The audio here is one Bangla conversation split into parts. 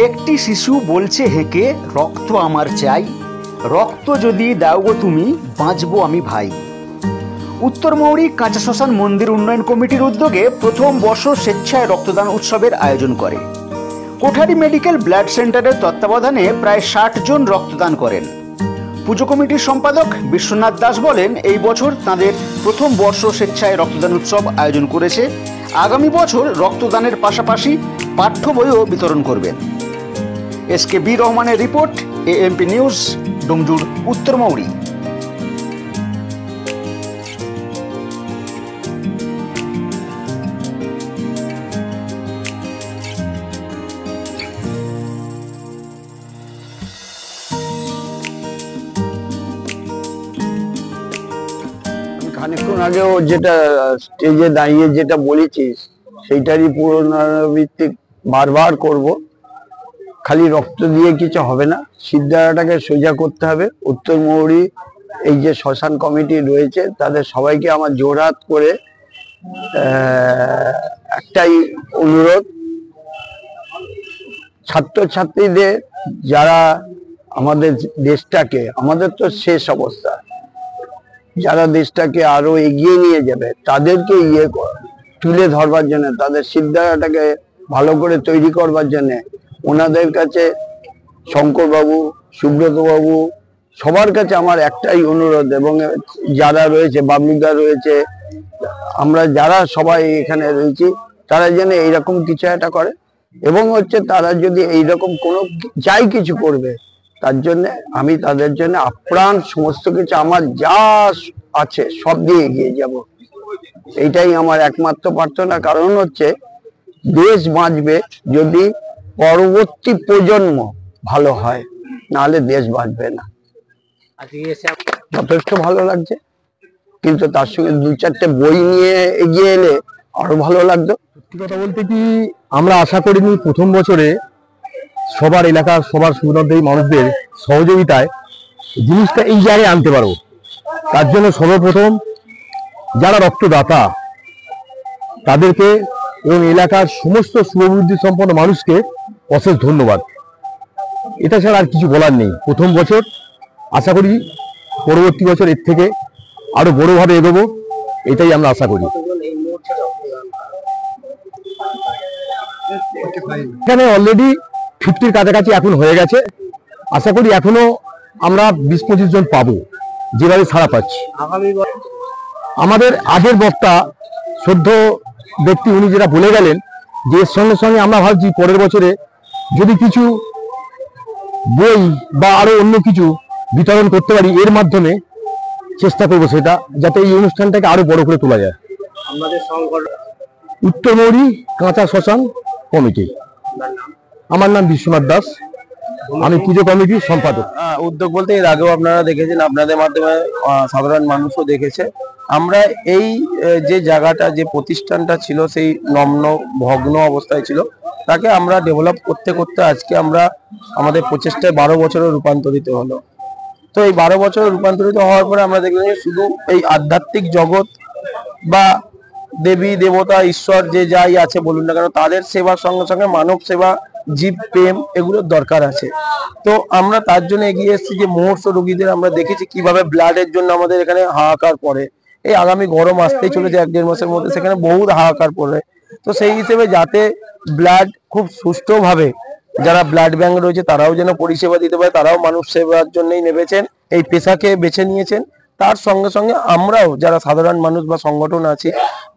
একটি শিশু বলছে হেঁকে, রক্ত আমার চাই, রক্ত যদি দাও গো তুমি, বাঁচবো আমি ভাই। উত্তর মৌরি কাঁচা শ্মশান মন্দির উন্নয়ন কমিটির উদ্যোগে প্রথম বর্ষ স্বেচ্ছায় রক্তদান উৎসবের আয়োজন করে। কোঠারি মেডিকেল ব্লাড সেন্টারের তত্ত্বাবধানে প্রায় ৬০ জন রক্তদান করেন। পুজো কমিটির সম্পাদক বিশ্বনাথ দাস বলেন, এই বছর তাঁদের প্রথম বর্ষ স্বেচ্ছায় রক্তদান উৎসব আয়োজন করেছে। আগামী বছর রক্তদানের পাশাপাশি পাঠ্য বইও বিতরণ করবেন। এসকে বি রহমানের রিপোর্ট, এএমপি নিউজ, ডুমজুর, উত্তর মৌরি। খানিকক্ষণ আগেও যেটা স্টেজে দাঁড়িয়ে যেটা বলেছিস সেইটারই পুনরাবৃত্তি বারবার করব। খালি রক্ত দিয়ে কিছু হবে না, সিদ্ধারাটাকে সোজা করতে হবে। উত্তর মৌরি এই যে শ্মশান কমিটি রয়েছে তাদের সবাইকে আমার জোরহাত করে একটাই অনুরোধ, ছাত্রছাত্রীদের যারা আমাদের দেশটাকে, আমাদের তো শেষ অবস্থা, যারা দেশটাকে আরো এগিয়ে নিয়ে যাবে তাদেরকে তুলে ধরবার জন্য, তাদের সিদ্ধারাটাকে ভালো করে তৈরি করবার জন্য ওনাদের কাছে, শঙ্কর বাবু, সুব্রত বাবু, সবার কাছে আমার একটাই অনুরোধ, এবং যারা রয়েছে, বাবলুদা রয়েছে, আমরা যারা সবাই এখানে রয়েছি, তারা যেন এইরকম কিছু একটা করে। এবং হচ্ছে তারা যদি এইরকম কোনো যাই কিছু করবে, তার জন্য আমি তাদের জন্য আপ্রাণ সমস্ত কিছু আমার যা আছে সব দিয়ে এগিয়ে যাব। এইটাই আমার একমাত্র প্রার্থনা। কারণ হচ্ছে দেশ বাঁচবে যদি পরবর্তী প্রজন্ম ভালো হয়, নাহলে দেশ বাঁচবে না। যথেষ্ট ভালো লাগছে, কিন্তু তার সঙ্গে ২-৪টে বই নিয়ে এগিয়ে এলে আরো ভালো লাগতো। সত্যি কথা বলতে কি, আমরা আশা করিনি প্রথম বছরে সবার এলাকার সবার সুবিধার্থী মানুষদের সহযোগিতায় জিনিসটা এই জায়গায় আনতে পারবো। তার জন্য সর্বপ্রথম যারা রক্তদাতা তাদেরকে এবং এলাকার সমস্ত শুভবুদ্ধি সম্পন্ন মানুষকে অশেষ ধন্যবাদ। এটা ছাড়া আর কিছু বলার নেই। প্রথম বছর, আশা করি পরবর্তী বছর এর থেকে আরো বড়ভাবে এগোবো, এটাই আমরা আশা করি। এখানে অলরেডি 50-র কাছাকাছি এখন হয়ে গেছে। আশা করি এখনো আমরা 20-25 জন পাবো, যেভাবে ছাড়া পাচ্ছি। আমাদের আগের বক্তা শ্রদ্ধ ব্যক্তি উনি যেটা বলে গেলেন, যে এর সঙ্গে সঙ্গে আমরা ভাবছি পরের বছরে যদি কিছু বই বা আরো অন্য কিছু বিতরণ করতে পারি, এর মাধ্যমে চেষ্টা করবো সেটা, যাতে এই অনুষ্ঠানটাকে আরো বড় করে তোলা যায়। উত্তর মৌরি কাঁচা শ্মশান কমিটি। আমার নাম বিশ্বনাথ দাস, আমি পুজো কমিটির সম্পাদক। উদ্যোগ বলতে এর আগেও আপনারা দেখেছেন, আপনাদের মাধ্যমে সাধারণ মানুষও দেখেছে। আমরা এই যে জায়গাটা, যে প্রতিষ্ঠানটা ছিল সেই নগ্ন ভগ্ন অবস্থায় ছিল, তাকে আমরা ডেভেলপ করতে করতে আজকে আমরা আমাদের প্রচেষ্টায় 12 বছরে রূপান্তরিত হলো। তো এই 12 বছরে রূপান্তরিত হওয়ার পরে আমরা দেখলাম যে শুধু এই আধ্যাত্মিক জগৎ বা দেবী দেবতা ঈশ্বর যে যাই আছে বলুন না কেন, তাদের সেবার সঙ্গে সঙ্গে মানব সেবা, জীব প্রেম, এগুলোর দরকার আছে। তো আমরা তার জন্য এগিয়ে এসেছি যে মুমূর্ষ রোগীদের আমরা দেখেছি কিভাবে ব্লাডের জন্য আমাদের এখানে হাহাকার পড়ে। এই আগামী গরম আসতেই চলেছে 1-1.5 মাসের মধ্যে, সেখানে বহুত হাহাকার পড়ে। তো সেই হিসেবে যাতে ব্লাড খুব সুষ্ঠুভাবে, যারা ব্লাড ব্যাংক রয়েছে তারাও যেন পরিষেবা দিতে পারে, তারাও মানুষ সেবার জন্যই নেমেছেন, এই পেশাকে বেছে নিয়েছেন। তার সঙ্গে সঙ্গে আমরাও যারা সাধারণ মানুষ বা সংগঠন আছি,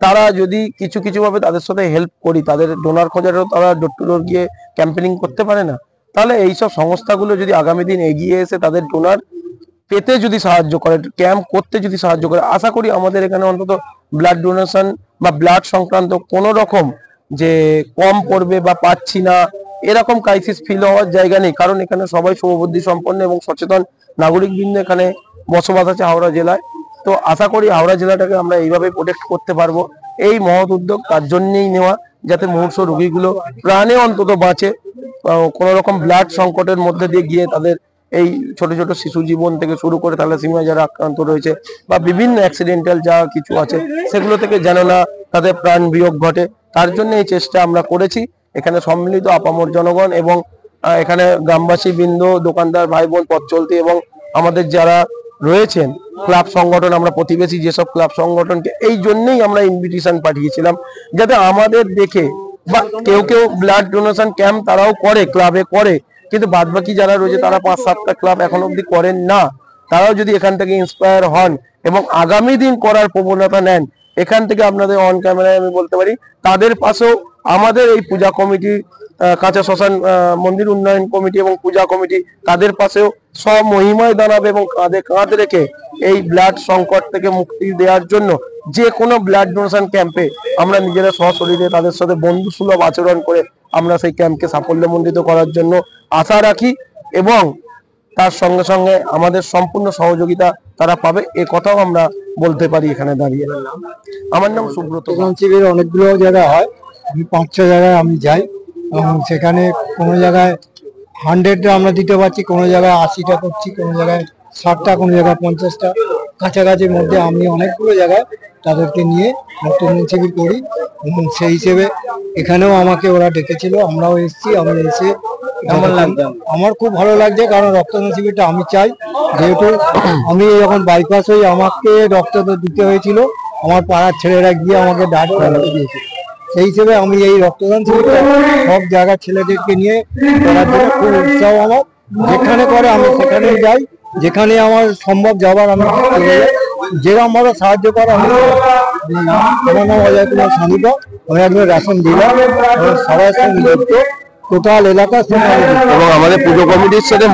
তারা যদি কিছু কিছু ভাবে তাদের সাথে হেল্প করি, তাদের ডোনার খোঁজারও তারা ডোর টু ডোর গিয়ে ক্যাম্পেনিং করতে পারে না, তাহলে এইসব সংস্থাগুলো যদি আগামী দিন এগিয়ে এসে তাদের ডোনার পেতে যদি সাহায্য করে, ক্যাম্প করতে যদি সাহায্য করে, আশা করি আমাদের এখানে অন্তত ব্লাড ডোনেশন বা ব্লাড সংক্রান্ত কোনো রকম যে কম পড়বে বা পাচ্ছি না এরকম ক্রাইসিস ফিল হওয়ার জায়গা নেই। কারণ এখানে সবাই শুভবুদ্ধি সম্পন্ন এবং সচেতন নাগরিকবৃন্দ এখানে বসবাস আছে হাওড়া জেলায়। তো আশা করি হাওড়া জেলাটাকে আমরা এইভাবে প্রোটেক্ট করতে পারবো। এই মহৎ উদ্যোগ তার জন্যই নেওয়া, যাতে মুমূর্ষ রোগীগুলো প্রাণে অন্তত বাঁচে, কোনো রকম ব্লাড সংকটের মধ্যে দিয়ে গিয়ে তাদের এই ছোট ছোট শিশু জীবন থেকে শুরু করে থ্যালাসেমিয়া যারা আক্রান্ত রয়েছে বা বিভিন্ন অ্যাক্সিডেন্টাল যা কিছু আছে সেগুলো থেকে যেন না তাদের প্রাণ বিয়োগ ঘটে, তার জন্য এই চেষ্টা আমরা করেছি। এখানে সম্মিলিত আপামর জনগণ এবং এখানে গ্রামবাসী বৃন্দ, দোকানদার ভাই বোন, পথ চলতি এবং আমাদের যারা রয়েছেন ক্লাব সংগঠন, আমরা প্রতিবেশী যেসব ক্লাব সংগঠনকে এই জন্যই আমরা ইনভিটেশন পাঠিয়েছিলাম, যাতে আমাদের দেখে বা কেউ কেউ ব্লাড ডোনেশন ক্যাম্প তারাও করে, ক্লাবে করে, কিন্তু বাদবাকি যারা রয়েছে তারা 5-7টা ক্লাব এখন অবধি করেন না, তারাও যদি এখান থেকে ইন্সপায়ার হন এবং আগামী দিন করার প্রবণতা নেন, এখান থেকে আপনাদের অন ক্যামেরায় আমি বলতে পারি তাদের পাশেও আমাদের এই পূজা কমিটি, কাঁচা শ্মশান মন্দির উন্নয়ন কমিটি এবং পূজা কমিটি তাদের পাশেও সব মহিমায় দাঁড়াবে এবং কাঁধে কাঁধ রেখে এই ব্লাড সংকট থেকে মুক্তি দেওয়ার জন্য যে কোনো ব্লাড ডোনেশন ক্যাম্পে আমরা নিজেরা সশরীরে তাদের সাথে বন্ধুসুলভ আচরণ করে আমরা সেই ক্যাম্পকে সাফল্যমণ্ডিত করার জন্য আশা রাখি এবং তার সঙ্গে সঙ্গে আমাদের সম্পূর্ণ সহযোগিতা তারা পাবে, এ কথাও আমরা বলতে পারি এখানে দাঁড়িয়ে। আমার নাম সুব্রত। শিবির অনেকগুলো জায়গায় হয়, আমি 5-6 জায়গায় আমি যাই এবং সেখানে কোনো জায়গায় 100টা আমরা দিতে পারছি, কোনো জায়গায় 80টা করছি, কোনো জায়গায় 60টা, কোনো জায়গায় 50টা, কাছাকাছির মধ্যে আমি অনেকগুলো জায়গায় তাদেরকে নিয়ে রক্তদান শিবির করি এবং সেই হিসেবে এখানেও আমাকে ওরা ডেকেছিল, আমরাও এসেছি। আমি এসে কেমন লাগছে? আমার খুব ভালো লাগছে, কারণ রক্তদান শিবিরটা আমি চাই, যেহেতু আমি যখন বাইপাস হই আমাকে রক্ত দিতে হয়েছিল, আমার পাড়ার ছেলেরা গিয়ে আমাকে ডাক্তার রক্ত দিয়েছিল, সেই হিসেবে আমি এই রক্তদান শিবিরটা সব জায়গার ছেলেদেরকে নিয়ে করার জন্য খুব উৎসাহ আমার। যেখানে করে আমি সেখানেই যাই, যেখানে আমার সম্ভব যাবার আমি চলে যাই, যেরকম ভাবে সাহায্য করা আমি। আমার নাম অজয় কুমার সানিকা, আমি একজন রেশন ডিলার, সবার সঙ্গে যুক্ত, টোটাল এলাকার সঙ্গে। এবং আমাদের পুজো কমিটির সাথে